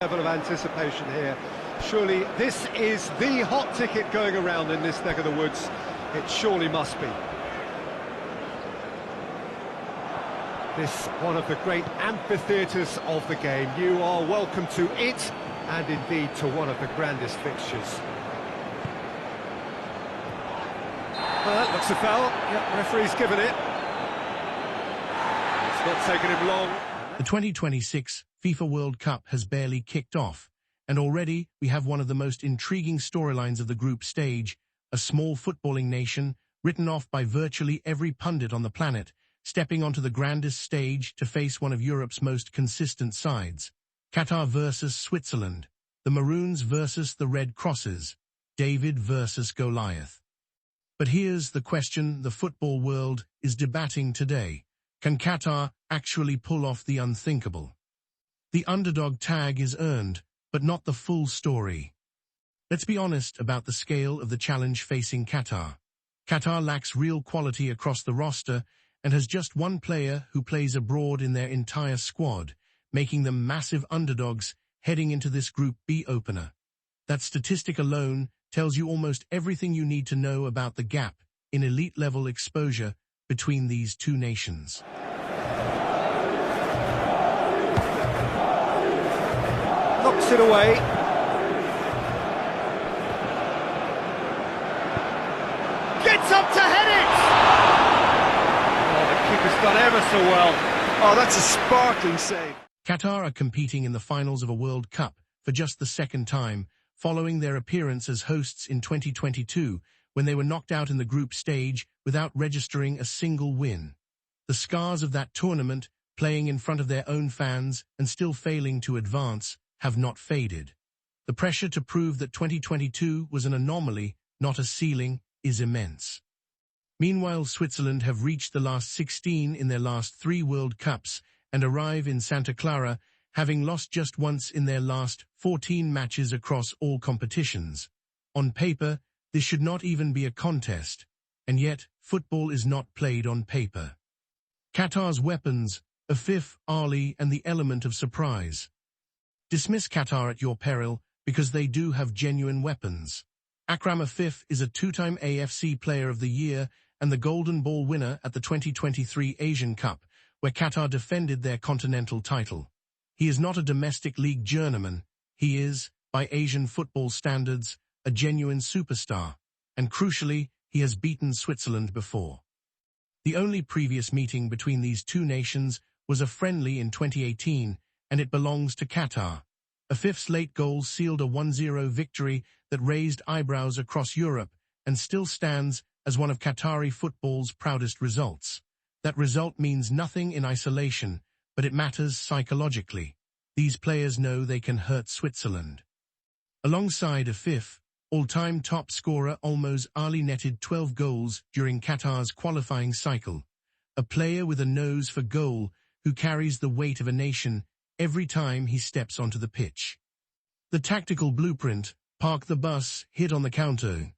Level of anticipation here. Surely this is the hot ticket going around in this neck of the woods. It surely must be. This one of the great amphitheatres of the game. You are welcome to it, and indeed to one of the grandest fixtures. Looks a foul. Yep, referee's given it. It's not taken him long. The 2026 FIFA World Cup has barely kicked off, and already we have one of the most intriguing storylines of the group stage, a small footballing nation, written off by virtually every pundit on the planet, stepping onto the grandest stage to face one of Europe's most consistent sides. Qatar versus Switzerland, the Maroons versus the Red Crosses, David versus Goliath. But here's the question the football world is debating today. Can Qatar actually pull off the unthinkable? The underdog tag is earned, but not the full story. Let's be honest about the scale of the challenge facing Qatar. Qatar lacks real quality across the roster and has just one player who plays abroad in their entire squad, making them massive underdogs heading into this Group B opener. That statistic alone tells you almost everything you need to know about the gap in elite-level exposure between these two nations. Knocks it away. Gets up to head it! Keeper's done ever so well. Oh, that's a sparkling save. Qatar are competing in the finals of a World Cup for just the second time, following their appearance as hosts in 2022, when they were knocked out in the group stage without registering a single win. The scars of that tournament, playing in front of their own fans and still failing to advance, have not faded. The pressure to prove that 2022 was an anomaly, not a ceiling, is immense. Meanwhile, Switzerland have reached the last 16 in their last 3 World Cups and arrive in Santa Clara, having lost just once in their last 14 matches across all competitions. On paper, this should not even be a contest, and yet football is not played on paper. Qatar's weapons, Afif, Ali, and the element of surprise. Dismiss Qatar at your peril, because they do have genuine weapons. Akram Afif is a 2-time AFC Player of the Year and the Golden Ball winner at the 2023 Asian Cup, where Qatar defended their continental title. He is not a domestic league journeyman. He is, by Asian football standards, a genuine superstar, and crucially, he has beaten Switzerland before. The only previous meeting between these two nations was a friendly in 2018, and it belongs to Qatar. Afif's late goal sealed a 1-0 victory that raised eyebrows across Europe and still stands as one of Qatari football's proudest results. That result means nothing in isolation, but it matters psychologically. These players know they can hurt Switzerland. Alongside Afif, all-time top scorer Olmos Ali netted 12 goals during Qatar's qualifying cycle, a player with a nose for goal who carries the weight of a nation every time he steps onto the pitch. The tactical blueprint, park the bus, hit on the counter.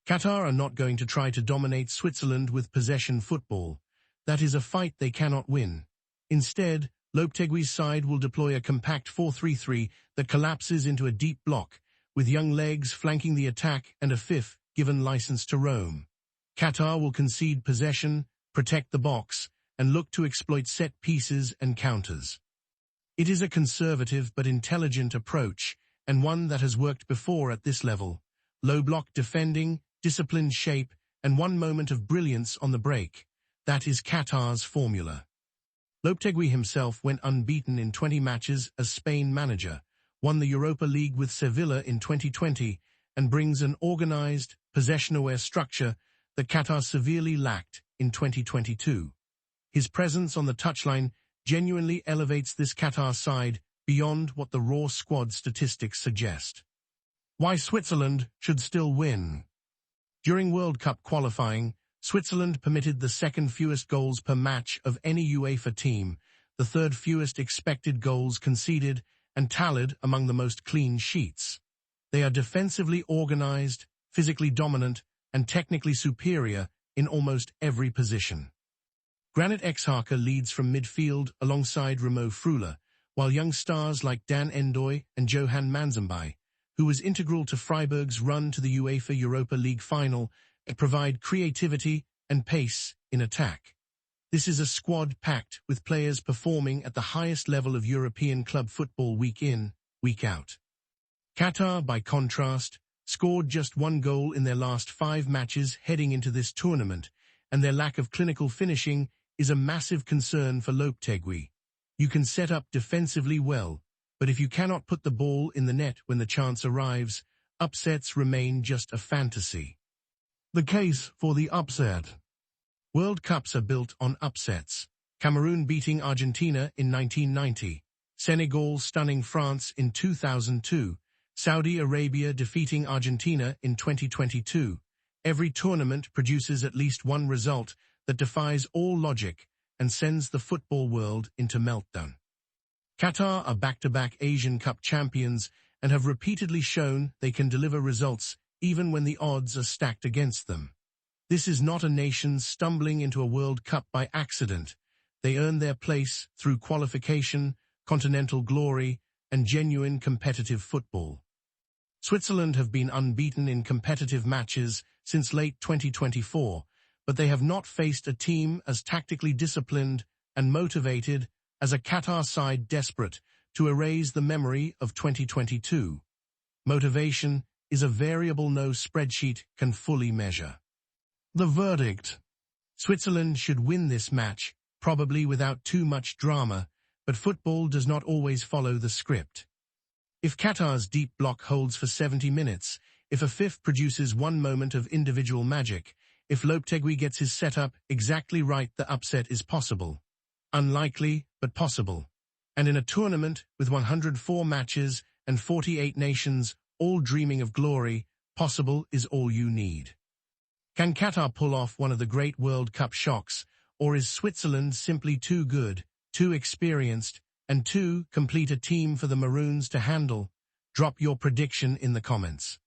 Qatar are not going to try to dominate Switzerland with possession football. That is a fight they cannot win. Instead, Lopetegui's side will deploy a compact 4-3-3 that collapses into a deep block, with young legs flanking the attack and Afif given license to roam. Qatar will concede possession, protect the box, and look to exploit set pieces and counters. It is a conservative but intelligent approach, and one that has worked before at this level. Low block defending, disciplined shape, and one moment of brilliance on the break. That is Qatar's formula. Lopetegui himself went unbeaten in 20 matches as Spain manager, won the Europa League with Sevilla in 2020, and brings an organized, possession-aware structure that Qatar severely lacked in 2022. His presence on the touchline genuinely elevates this Qatar side beyond what the raw squad statistics suggest. Why Switzerland should still win? During World Cup qualifying, Switzerland permitted the second fewest goals per match of any UEFA team, the third fewest expected goals conceded, and tallied among the most clean sheets. They are defensively organized, physically dominant, and technically superior in almost every position. Granit Xhaka leads from midfield alongside Remo Freuler, while young stars like Dan Endoy and Johan Manzambai, who was integral to Freiburg's run to the UEFA Europa League final, provide creativity and pace in attack. This is a squad packed with players performing at the highest level of European club football week in, week out. Qatar, by contrast, scored just 1 goal in their last 5 matches heading into this tournament, and their lack of clinical finishing is a massive concern for Lopetegui. You can set up defensively well, but if you cannot put the ball in the net when the chance arrives, upsets remain just a fantasy. The case for the upset. World Cups are built on upsets. Cameroon beating Argentina in 1990, Senegal stunning France in 2002, Saudi Arabia defeating Argentina in 2022. Every tournament produces at least one result that defies all logic and sends the football world into meltdown. Qatar are back-to-back Asian Cup champions and have repeatedly shown they can deliver results even when the odds are stacked against them. This is not a nation stumbling into a World Cup by accident. They earn their place through qualification, continental glory, and genuine competitive football. Switzerland have been unbeaten in competitive matches since late 2024, but they have not faced a team as tactically disciplined and motivated as a Qatar side desperate to erase the memory of 2022. Motivation is a variable no spreadsheet can fully measure. The verdict. Switzerland should win this match, probably without too much drama, but football does not always follow the script. If Qatar's deep block holds for 70 minutes, if Afif produces one moment of individual magic, if Lopetegui gets his setup exactly right, the upset is possible. Unlikely, but possible. And in a tournament with 104 matches and 48 nations, all dreaming of glory, possible is all you need. Can Qatar pull off one of the great World Cup shocks, or is Switzerland simply too good, too experienced, and too complete a team for the Maroons to handle? Drop your prediction in the comments.